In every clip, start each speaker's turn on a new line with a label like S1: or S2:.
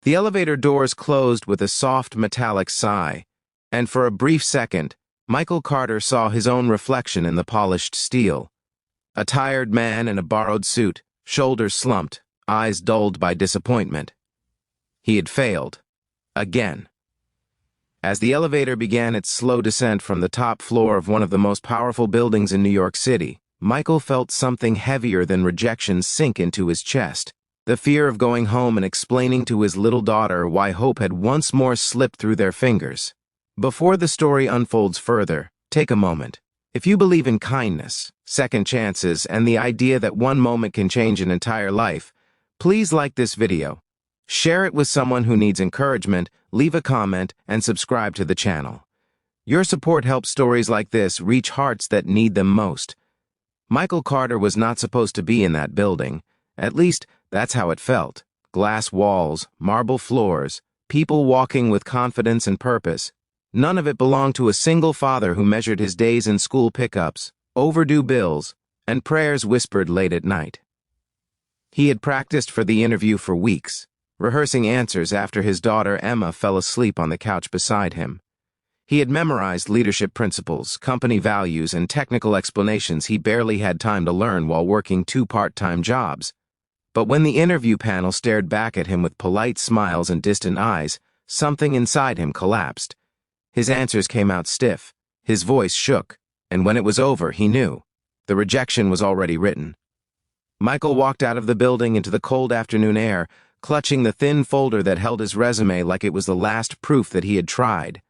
S1: The elevator doors closed with a soft metallic sigh, and for a brief second, Michael Carter saw his own reflection in the polished steel. A tired man in a borrowed suit, shoulders slumped, eyes dulled by disappointment. He had failed. Again. As the elevator began its slow descent from the top floor of one of the most powerful buildings in New York City, Michael felt something heavier than rejection sink into his chest. The fear of going home and explaining to his little daughter why hope had once more slipped through their fingers. Before the story unfolds further, take a moment. If you believe in kindness, second chances, and the idea that one moment can change an entire life, please like this video. Share it with someone who needs encouragement, leave a comment, and subscribe to the channel. Your support helps stories like this reach hearts that need them most. Michael Carter was not supposed to be in that building. At least, that's how it felt. Glass walls, marble floors, people walking with confidence and purpose. None of it belonged to a single father who measured his days in school pickups, overdue bills, and prayers whispered late at night. He had practiced for the interview for weeks, rehearsing answers after his daughter Emma fell asleep on the couch beside him. He had memorized leadership principles, company values, and technical explanations he barely had time to learn while working 2 part-time jobs. But when the interview panel stared back at him with polite smiles and distant eyes, something inside him collapsed. His answers came out stiff, his voice shook, and when it was over, he knew. The rejection was already written. Michael walked out of the building into the cold afternoon air, clutching the thin folder that held his resume like it was the last proof that he had tried.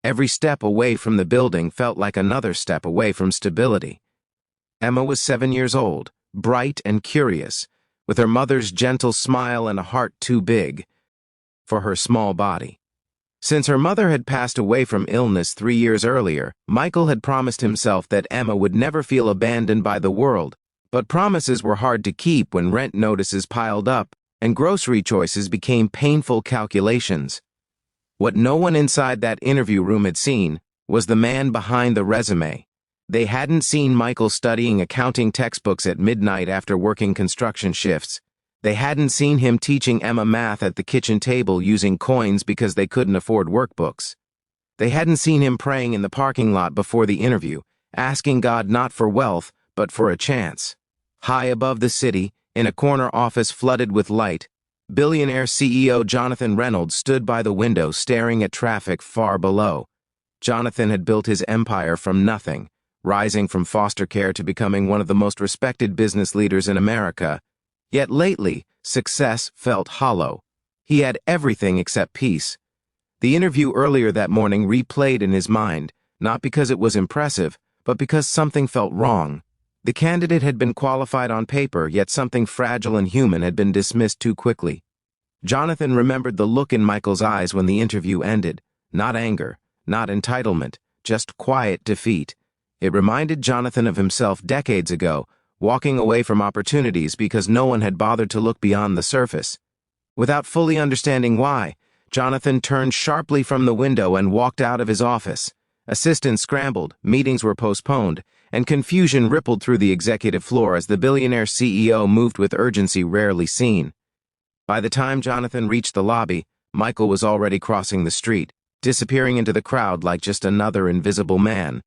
S1: Every step away from the building felt like another step away from stability. Emma was 7 years old, bright and curious, with her mother's gentle smile and a heart too big for her small body. Since her mother had passed away from illness 3 years earlier, Michael had promised himself that Emma would never feel abandoned by the world, but promises were hard to keep when rent notices piled up and grocery choices became painful calculations. What no one inside that interview room had seen was the man behind the resume. They hadn't seen Michael studying accounting textbooks at midnight after working construction shifts. They hadn't seen him teaching Emma math at the kitchen table using coins because they couldn't afford workbooks. They hadn't seen him praying in the parking lot before the interview, asking God not for wealth, but for a chance. High above the city, in a corner office flooded with light, Billionaire CEO Jonathan Reynolds stood by the window staring at traffic far below. Jonathan had built his empire from nothing, rising from foster care to becoming one of the most respected business leaders in America. Yet lately, success felt hollow. He had everything except peace. The interview earlier that morning replayed in his mind, not because it was impressive, but because something felt wrong. The candidate had been qualified on paper, yet something fragile and human had been dismissed too quickly. Jonathan remembered the look in Michael's eyes when the interview ended. Not anger, not entitlement, just quiet defeat. It reminded Jonathan of himself decades ago, walking away from opportunities because no one had bothered to look beyond the surface. Without fully understanding why, Jonathan turned sharply from the window and walked out of his office. Assistants scrambled, meetings were postponed, and confusion rippled through the executive floor as the billionaire CEO moved with urgency rarely seen. By the time Jonathan reached the lobby, Michael was already crossing the street, disappearing into the crowd like just another invisible man.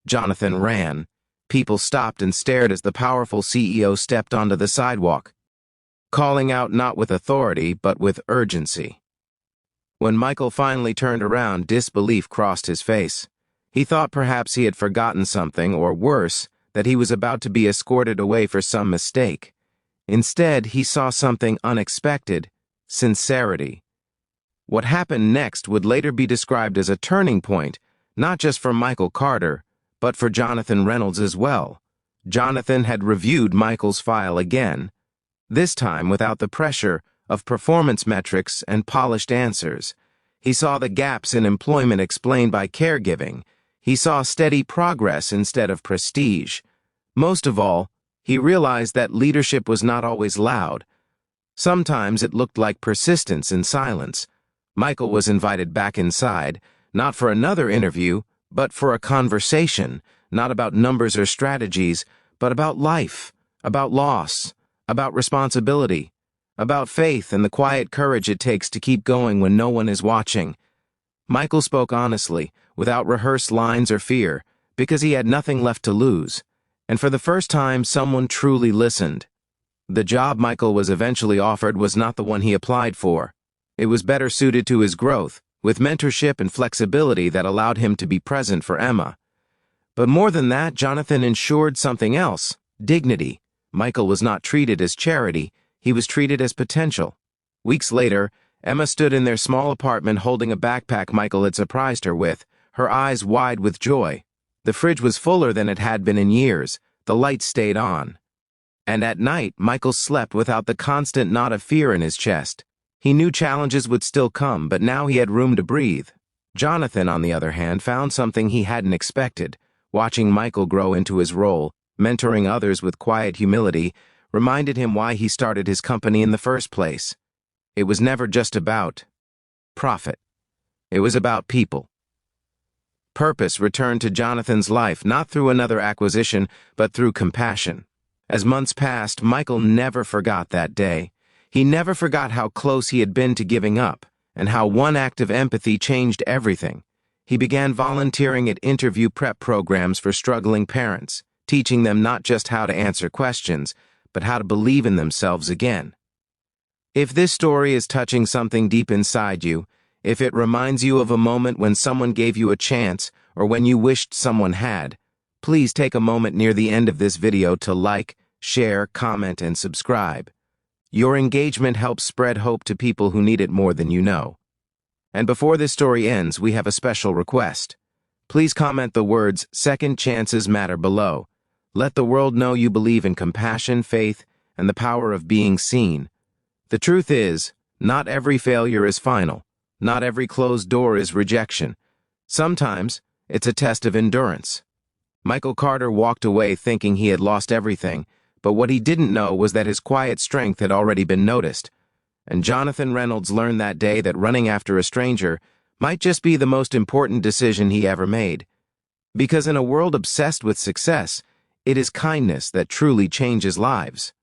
S1: Jonathan ran. People stopped and stared as the powerful CEO stepped onto the sidewalk, calling out not with authority but with urgency. When Michael finally turned around, disbelief crossed his face. He thought perhaps he had forgotten something, or worse, that he was about to be escorted away for some mistake. Instead, he saw something unexpected: sincerity. What happened next would later be described as a turning point, not just for Michael Carter, but for Jonathan Reynolds as well. Jonathan had reviewed Michael's file again, this time without the pressure of performance metrics and polished answers. He saw the gaps in employment explained by caregiving. He saw steady progress instead of prestige. Most of all, he realized that leadership was not always loud. Sometimes it looked like persistence in silence. Michael was invited back inside, not for another interview, but for a conversation, not about numbers or strategies, but about life, about loss, about responsibility, about faith and the quiet courage it takes to keep going when no one is watching. Michael spoke honestly, without rehearsed lines or fear, because he had nothing left to lose. And for the first time, someone truly listened. The job Michael was eventually offered was not the one he applied for. It was better suited to his growth, with mentorship and flexibility that allowed him to be present for Emma. But more than that, Jonathan ensured something else: dignity. Michael was not treated as charity, he was treated as potential. Weeks later, Emma stood in their small apartment holding a backpack Michael had surprised her with, her eyes wide with joy. The fridge was fuller than it had been in years, the lights stayed on. And at night, Michael slept without the constant knot of fear in his chest. He knew challenges would still come, but now he had room to breathe. Jonathan, on the other hand, found something he hadn't expected. Watching Michael grow into his role, mentoring others with quiet humility, reminded him why he started his company in the first place. It was never just about profit. It was about people. Purpose returned to Jonathan's life, not through another acquisition, but through compassion. As months passed, Michael never forgot that day. He never forgot how close he had been to giving up, and how one act of empathy changed everything. He began volunteering at interview prep programs for struggling parents, teaching them not just how to answer questions, but how to believe in themselves again. If this story is touching something deep inside you, if it reminds you of a moment when someone gave you a chance or when you wished someone had, please take a moment near the end of this video to like, share, comment, and subscribe. Your engagement helps spread hope to people who need it more than you know. And before this story ends, we have a special request. Please comment the words "Second Chances Matter" below. Let the world know you believe in compassion, faith, and the power of being seen. The truth is, not every failure is final. Not every closed door is rejection. Sometimes, it's a test of endurance. Michael Carter walked away thinking he had lost everything, but what he didn't know was that his quiet strength had already been noticed. And Jonathan Reynolds learned that day that running after a stranger might just be the most important decision he ever made. Because in a world obsessed with success, it is kindness that truly changes lives.